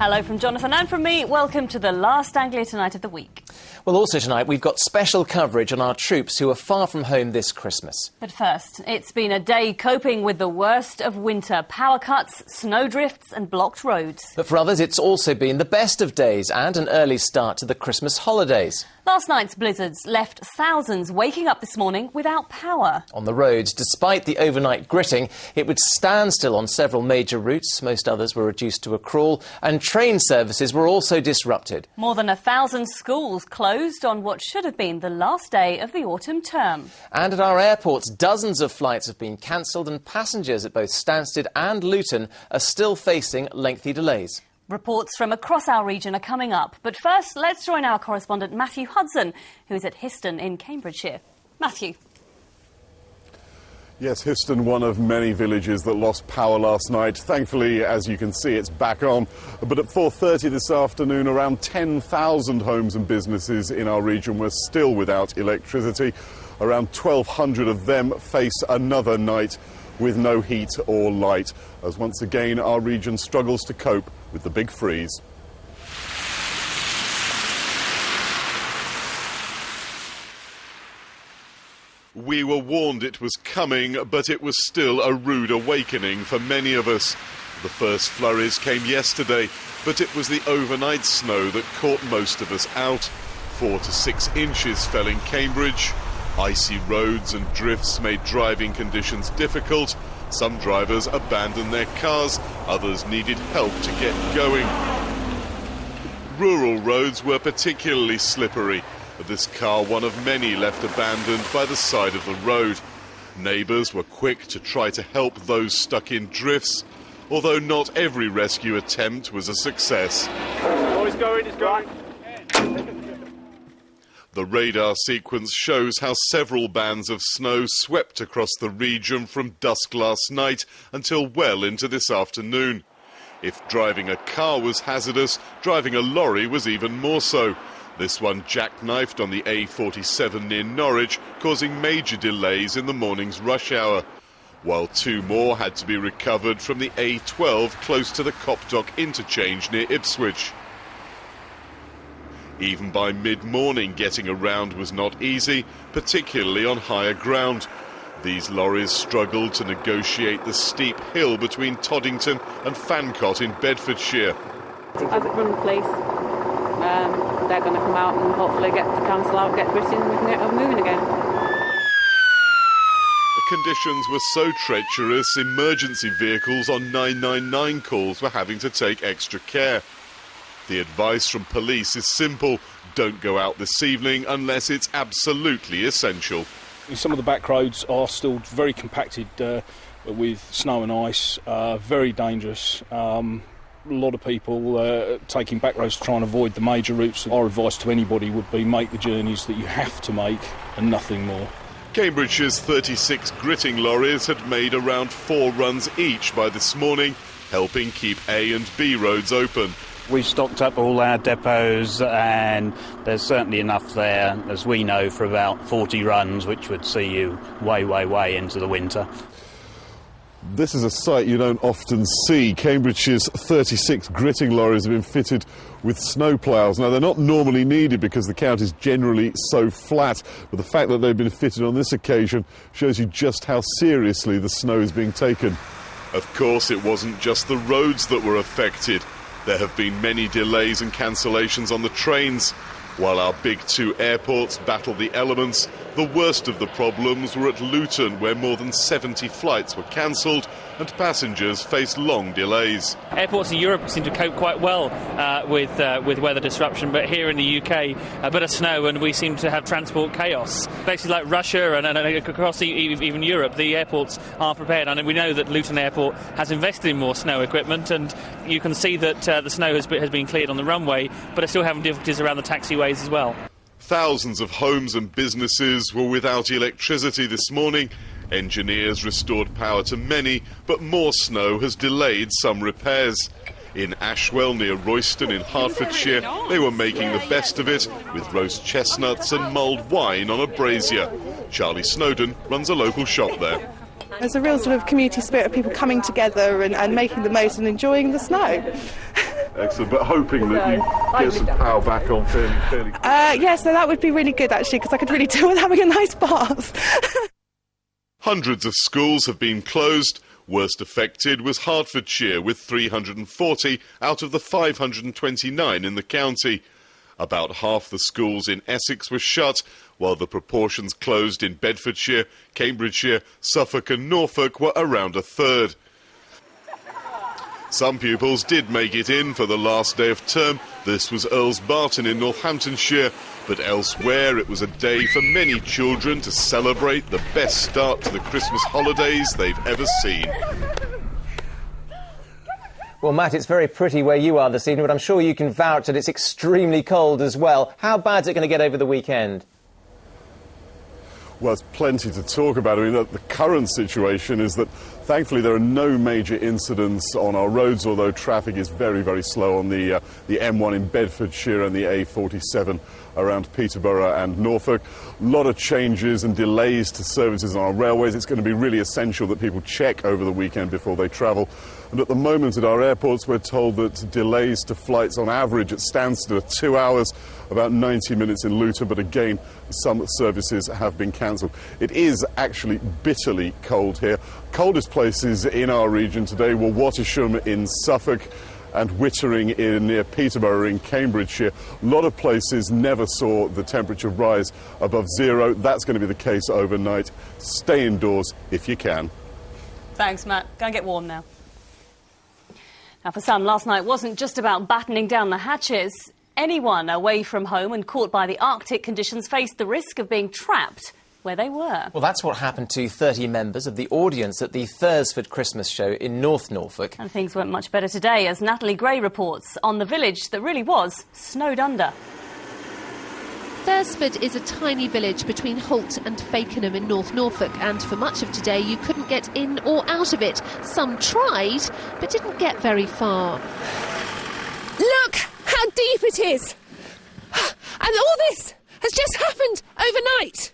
Hello from Jonathan and from me. Welcome to the last Anglia Tonight of the week. Well, also tonight we've got special coverage on our troops who are far from home this Christmas. But first, it's been a day coping with the worst of winter. Power cuts, snowdrifts and blocked roads. But for others, it's also been the best of days and an early start to the Christmas holidays. Last night's blizzards left thousands waking up this morning without power. On the roads, despite the overnight gritting, it would stand still on several major routes. Most others were reduced to a crawl, and train services were also disrupted. More than 1,000 schools closed on what should have been the last day of the autumn term. And at our airports, dozens of flights have been cancelled, and passengers at both Stansted and Luton are still facing lengthy delays. Reports from across our region are coming up. But first, let's join our correspondent Matthew Hudson, who is at Histon in Cambridgeshire. Matthew. Yes, Histon, one of many villages that lost power last night. Thankfully, as you can see, it's back on. But at 4:30 this afternoon, around 10,000 homes and businesses in our region were still without electricity. Around 1,200 of them face another night with no heat or light, as once again our region struggles to cope with the big freeze. We were warned it was coming, but it was still a rude awakening for many of us. The first flurries came yesterday, but it was the overnight snow that caught most of us out. 4 to 6 inches fell in Cambridge. Icy roads and drifts made driving conditions difficult. Some drivers abandoned their cars, others needed help to get going. Rural roads were particularly slippery. This car, one of many left abandoned by the side of the road. Neighbours were quick to try to help those stuck in drifts, although not every rescue attempt was a success. Oh, he's going. The radar sequence shows how several bands of snow swept across the region from dusk last night until well into this afternoon. If driving a car was hazardous, driving a lorry was even more so. This one jackknifed on the A47 near Norwich, causing major delays in the morning's rush hour, while 2 more had to be recovered from the A12 close to the Copdock interchange near Ipswich. Even by mid-morning, getting around was not easy, particularly on higher ground. These lorries struggled to negotiate the steep hill between Toddington and Fancott in Bedfordshire. I've run the police. They're going to come out and hopefully get the council out, get gritting, and we can get moving again. The conditions were so treacherous, emergency vehicles on 999 calls were having to take extra care. The advice from police is simple: don't go out this evening unless it's absolutely essential. Some of the back roads are still very compacted with snow and ice, very dangerous. A lot of people taking back roads to try and avoid the major routes. Our advice to anybody would be make the journeys that you have to make and nothing more. Cambridgeshire's 36 gritting lorries had made around 4 runs each by this morning, helping keep A and B roads open. We've stocked up all our depots and there's certainly enough there, as we know, for about 40 runs, which would see you way into the winter. This is a sight you don't often see. Cambridgeshire's 36 gritting lorries have been fitted with snow ploughs. Now, they're not normally needed because the county's generally so flat, but the fact that they've been fitted on this occasion shows you just how seriously the snow is being taken. Of course, it wasn't just the roads that were affected. There have been many delays and cancellations on the trains. While our big 2 airports battle the elements, the worst of the problems were at Luton, where more than 70 flights were cancelled and passengers faced long delays. Airports in Europe seem to cope quite well with weather disruption, but here in the UK, a bit of snow and we seem to have transport chaos. Basically like Russia and across even Europe, the airports aren't prepared, and we know that Luton Airport has invested in more snow equipment, and you can see that the snow has been cleared on the runway, but are still having difficulties around the taxiways as well. Thousands of homes and businesses were without electricity this morning. Engineers restored power to many, but more snow has delayed some repairs. In Ashwell, near Royston in Hertfordshire, they were making the best of it with roast chestnuts and mulled wine on a brazier. Charlie Snowden runs a local shop there. There's a real sort of community spirit of people coming together and making the most and enjoying the snow. Excellent, but hoping that you get some power back on fairly quickly. Yeah, so that would be really good, actually, because I could really do with having a nice bath. Hundreds of schools have been closed. Worst affected was Hertfordshire, with 340 out of the 529 in the county. About half the schools in Essex were shut, while the proportions closed in Bedfordshire, Cambridgeshire, Suffolk and Norfolk were around a third. Some pupils did make it in for the last day of term. This was Earls Barton in Northamptonshire, but elsewhere it was a day for many children to celebrate the best start to the Christmas holidays they've ever seen. Well, Matt, it's very pretty where you are this evening, but I'm sure you can vouch that it's extremely cold as well. How bad is it going to get over the weekend? Well, there's plenty to talk about. I mean, the current situation is that, thankfully, there are no major incidents on our roads, although traffic is very, very slow on the M1 in Bedfordshire and the A47 around Peterborough and Norfolk. A lot of changes and delays to services on our railways. It's going to be really essential that people check over the weekend before they travel. And at the moment at our airports, we're told that delays to flights on average at Stansted are 2 hours, about 90 minutes in Luton, but again, some services have been cancelled. It is actually bitterly cold here. Coldest places in our region today were Wattisham in Suffolk and Wittering near Peterborough in Cambridgeshire. A lot of places never saw the temperature rise above zero. That's going to be the case overnight. Stay indoors if you can. Thanks, Matt. Go and get warm now. Now, for some, last night wasn't just about battening down the hatches. Anyone away from home and caught by the Arctic conditions faced the risk of being trapped where they were. Well, that's what happened to 30 members of the audience at the Thursford Christmas show in North Norfolk. And things weren't much better today, as Natalie Gray reports on the village that really was snowed under. Thursford is a tiny village between Holt and Fakenham in North Norfolk, and for much of today you couldn't get in or out of it. Some tried, but didn't get very far. Look how deep it is! And all this has just happened overnight!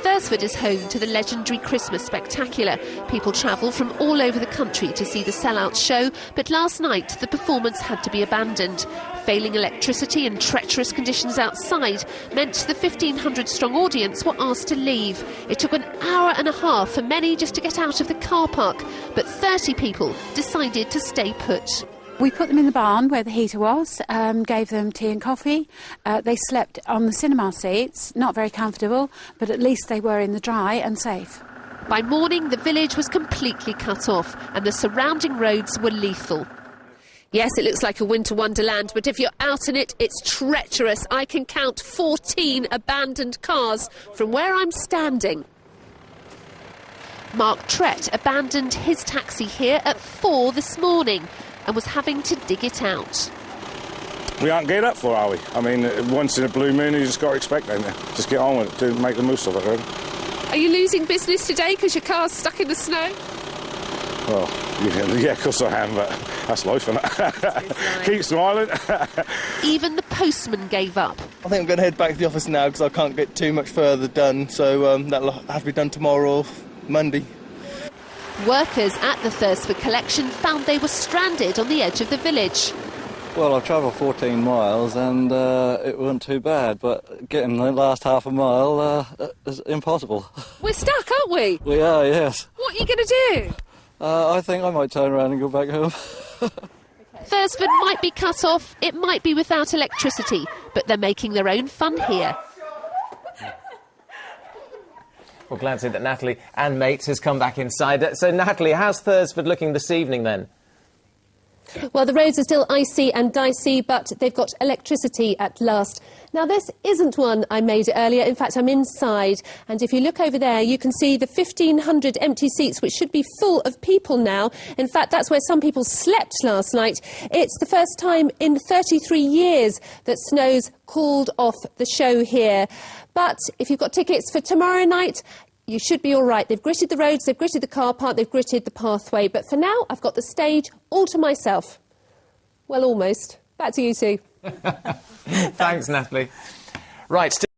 Thursford is home to the legendary Christmas Spectacular. People travel from all over the country to see the sellout show, but last night the performance had to be abandoned. Failing electricity and treacherous conditions outside meant the 1,500-strong audience were asked to leave. It took an hour and a half for many just to get out of the car park, but 30 people decided to stay put. We put them in the barn where the heater was, gave them tea and coffee. They slept on the cinema seats, not very comfortable, but at least they were in the dry and safe. By morning, the village was completely cut off and the surrounding roads were lethal. Yes, it looks like a winter wonderland, but if you're out in it, it's treacherous. I can count 14 abandoned cars from where I'm standing. Mark Trett abandoned his taxi here at 4 this morning and was having to dig it out. We aren't geared up for, are we? I mean, once in a blue moon, you just got to expect, don't you? Just get on with it, to make the most of it, really. Are you losing business today because your car's stuck in the snow? Well, yeah, of course I am, but that's life, isn't it? Keep smiling. Even the postman gave up. I think I'm going to head back to the office now because I can't get too much further done, so that'll have to be done tomorrow or Monday. Workers at the Thursford collection found they were stranded on the edge of the village. Well, I've travelled 14 miles and it wasn't too bad, but getting the last half a mile is impossible. We're stuck, aren't we? We are, yes. What are you going to do? I think I might turn around and go back home. Thursford might be cut off, it might be without electricity, but they're making their own fun here. Well, glad to see that Natalie and Mate has come back inside. So, Natalie, how's Thursford looking this evening, then? Well, the roads are still icy and dicey, but they've got electricity at last. Now, this isn't one I made earlier. In fact, I'm inside. And if you look over there, you can see the 1,500 empty seats, which should be full of people now. In fact, that's where some people slept last night. It's the first time in 33 years that Snow's called off the show here. But if you've got tickets for tomorrow night, you should be all right. They've gritted the roads, they've gritted the car park, they've gritted the pathway. But for now, I've got the stage all to myself. Well, almost. Back to you two. Thanks, Natalie. Right.